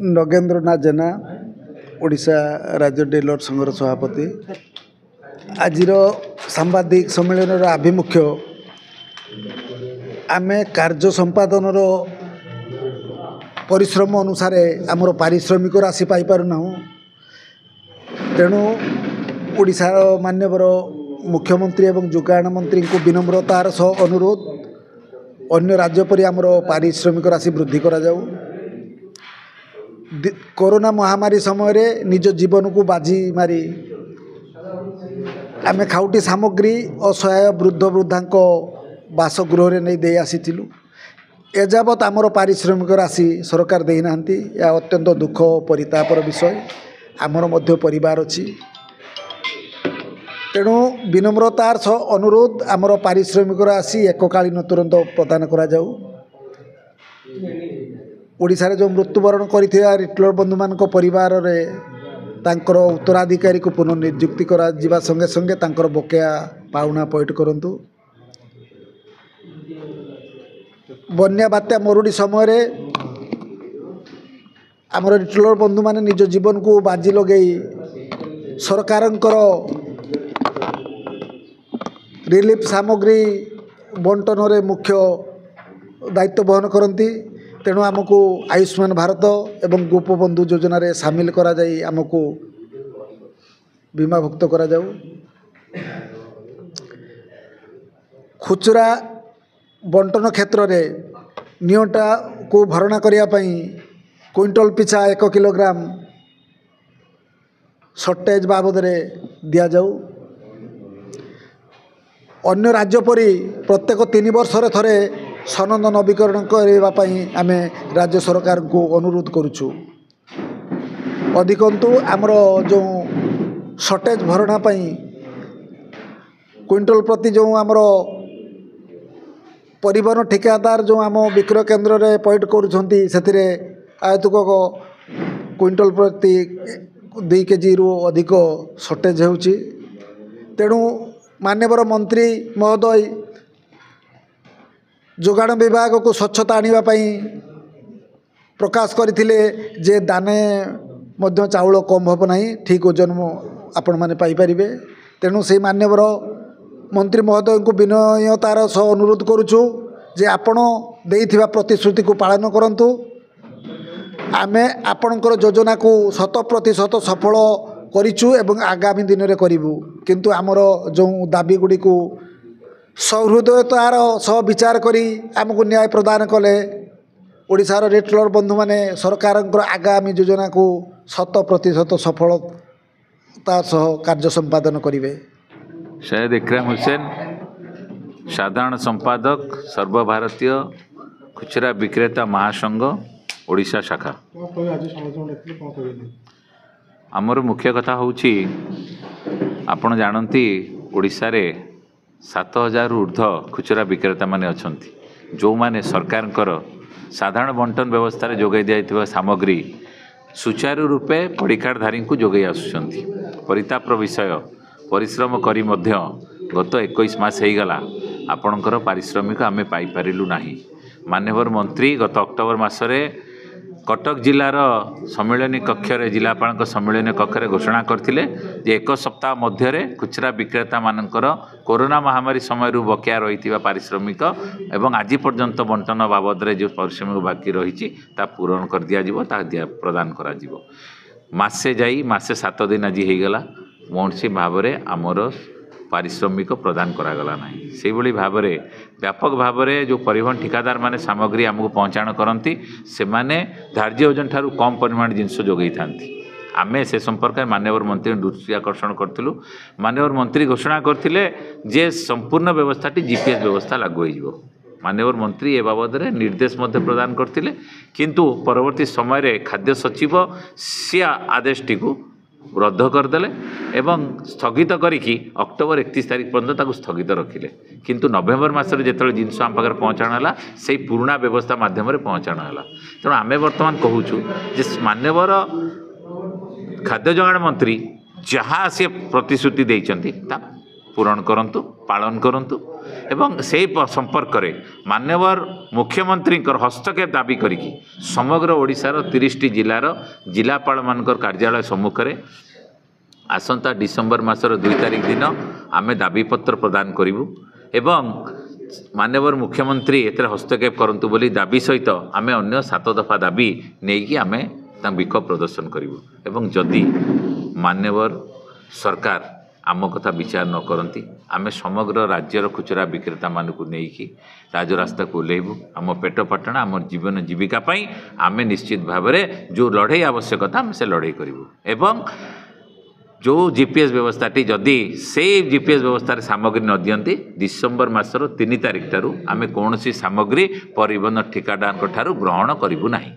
नगेन्द्रनाथ जेना ओडिशा राज्य डिलर संघर सभापति आजिर सांबादिक सम्मेलन आभिमुख्य आमे कार्य संपादन परिश्रम अनुसार आमर पारिश्रमिक राशि पाई पारना तेणु ओडिशार माननीय मुख्यमंत्री एवं जोगाण मंत्री को विनम्रतार सह अनुरोध अन्य राज्य परि आमर पारिश्रमिक राशि वृद्धि करा जाऊ। कोरोना महामारी समय निज जीवन को बाजी मारी आमे खाउटी सामग्री असहाय वृद्ध वृद्धांक बासगृह नहीं दे आसीथिलु। एजावत आमर पारिश्रमिक राशि सरकार दे नांती या अत्यंत दुख परितापर विषय। आमर मध्य परिवार अछि तेणु विनम्रतार सह अनुरोध आमर पारिश्रमिक राशि एककालीन तुरंत प्रदान करा जाऊ। ओडिशा रे जो मृत्युवरण करिथिया रिटेलर बंधु मान परिवार रे तांकर उत्तराधिकारी को पुनर्नियुक्ति करा जिबा संगे संगे तांकर बकेया पाउना पैठ करंतु। बन्या बात्या मरुड़ी समय रे आमर रिटेलर बंधु माने निज जीवन को बाजी लगेई सरकारंकर रिलीफ सामग्री बंटन रे मुख्य दायित्व बहन करती। तेणु आमको आयुष्मान भारत एवं गोपबंधु योजना रे सामिल करा जाई आमको बीमाभुक्त करा जाऊ। खुचरा बंटन क्षेत्र रे नियोटा को भरणा करिया पई क्विंटल पिछा 1 किलोग्राम शॉर्टेज बाबद रे दिया जाऊ। अन्य राज्य परि प्रत्येक 3 वर्ष रे थरे सनद नवीकरण करने आमे राज्य सरकार को अनुरोध करुचु। अधिकंतु आमर जो शॉर्टेज भरणा पई क्विंटल प्रति जो आमर परिवहन ठेकेदार जो आम विक्रय केन्द्र रे पैठ करुछंती सेथिरे आयतुक क्विंटल प्रति 2 केजी रु अधिक शॉर्टेज होउची। तेणु माननीय मंत्री महोदय जोगाण विभाग को स्वच्छता आनिबा पई प्रकाश करथिले जे दाने मध्य चाउल कम होब नाही ठीक ओजन आपण माने पाई परिबे। तेणु से माननीय मंत्री महोदय को विनयतार सह अनुरोध करुछु जे आपण देइथिबा प्रतिश्रुति को पालन करंतु। आमे आपणकर योजना को 100% सफल करिछु एवं आगामी दिन रे करिवु। किंतु आमर जो दाबी गुडी को सहृदयतार सह विचार करी आमको न्याय प्रदान कले ओडिशार रिटेलर बंधु माने सरकार आगामी योजना को 100% सफलता सह कार्य संपादन करिवे। शहीद इकराम हुसैन साधारण संपादक सर्वभारतीय खुचरा विक्रेता महासंघ ओडिशा शाखा। आमर मुख्य कथा होची आपण जानती ओडिशा रे 7,000 ऊर्ध्व खुचरा विक्रेता माने अछंती जो माने सरकार साधारण बंटन व्यवस्था रे जोगाई दिया सामग्री सुचारू रूपे पड़ीकार्डधारी को जोगाई आसुचंती। परितापर विषय परिश्रम करी मध्य गत 21 मास हो गला आपणकर पारिश्रमिक आमे पाई पारिलु नाही। माननीय मंत्री गत अक्टोबर मासरे कटक जिलार सम्मेलनी कक्ष जिलापाल सम्मेलनी कक्ष घोषणा करथिले जे 1 सप्ताह मध्य खुचरा विक्रेता मानकर कोरोना महामारी समय बकेया रही पारिश्रमिक एवं आज पर्यंत बंटन बाबद रे जो पारिश्रमिक बाकी रही पूरण कर दिया प्रदान करा जिवो। मासे जाई मासे 7 दिन आज होगला कौनसी भाव में आमर पारिश्रमिक प्रदान करागला नहीं। से भली भाव में व्यापक भाव में जो परिवहन ठिकादार माने सामग्री आमको पहुँचाण करती से माने धार्य ओजन ठारू कम परिमाण जिनस जोगई थांती। आमे से संपर्क में माननीय मंत्री दृष्टि आकर्षण करूँ। माननीय मंत्री घोषणा करथिले जे संपूर्ण व्यवस्थाटी जीपीएस व्यवस्था लागू हो। माननीय मंत्री ए बाबद में निर्देश प्रदान करथिले किंतु परवर्ती समय खाद्य सचिव सी आदेशटी को रद्द करदेले एवं स्थगित करिकी अक्टोबर 31 तारीख पर्यंत स्थगित रखिले। किंतु नवेम्बर मासरे जेतले जिनस आम पाखरे पहुँचाणा से पुराणा व्यवस्था माध्यम पहुँचाणा तेणु आमे वर्तमान कहूँ जे मान्यवर खाद्य जोगाण मंत्री जहाँ सी प्रतिश्रुति देइचंती ପୂରଣ କରନ୍ତୁ ପାଳନ କରନ୍ତୁ ଏବଂ ସେହି ସମ୍ପର୍କରେ ମାନ୍ୟବର ମୁଖ୍ୟମନ୍ତ୍ରୀଙ୍କର ହସ୍ତକ୍ଷେପ ଦାବି କରିକି ସମଗ୍ର ଓଡ଼ିଶାର 30ଟି ଜିଲ୍ଲାର ଜିଲ୍ଲାପାଳମାନଙ୍କର କାର୍ଯ୍ୟାଳୟ ସମ୍ମୁଖରେ ଆସନ୍ତା ଡିସେମ୍ବର ମାସର 2 ତାରିଖ ଦିନ ଆମେ ଦାବିପତ୍ର ପ୍ରଦାନ କରିବୁ ଏବଂ ମାନ୍ୟବର ମୁଖ୍ୟମନ୍ତ୍ରୀ ଏଥିରେ ହସ୍ତକ୍ଷେପ କରନ୍ତୁ ବୋଲି ଦାବି ସହିତ ଆମେ ଅନ୍ୟ 7 ଦଫା ଦାବି ନେଇକି ଆମେ ତାଙ୍କ ବିକ୍ଷୋଭ ପ୍ରଦର୍ଶନ କରିବୁ ଏବଂ ଯଦି ମାନ୍ୟବର ସରକାର ଆମ କଥା ବିଚାର ନ କରନ୍ତି ଆମେ ସମଗ୍ର ରାଜ୍ୟର ଖୁଚୁରା ବିକ୍ରେତାମାନଙ୍କୁ ନେଇକି ରାଜରାସ୍ତାକୁ ଓହ୍ଲେଇବୁ ଆମ ପେଟ ପାଟଣା ଆମ ଜୀବନ ଜୀବିକା ପାଇଁ ଆମେ ନିଶ୍ଚିତ ଭାବରେ ଯେଉଁ ଲଢ଼େଇ ଆବଶ୍ୟକତା ଆମେ ସେ ଲଢ଼େଇ କରିବୁ ଏବଂ जो जीपीएस व्यवस्थाटी जदि से जीपीएस व्यवस्था सामग्री न दियंती डिसेम्बर मासर 3 तारिख ठारू आमे कौन सी सामग्री परिवहन ठिकादार ठारू ग्रहण करिबु नाही।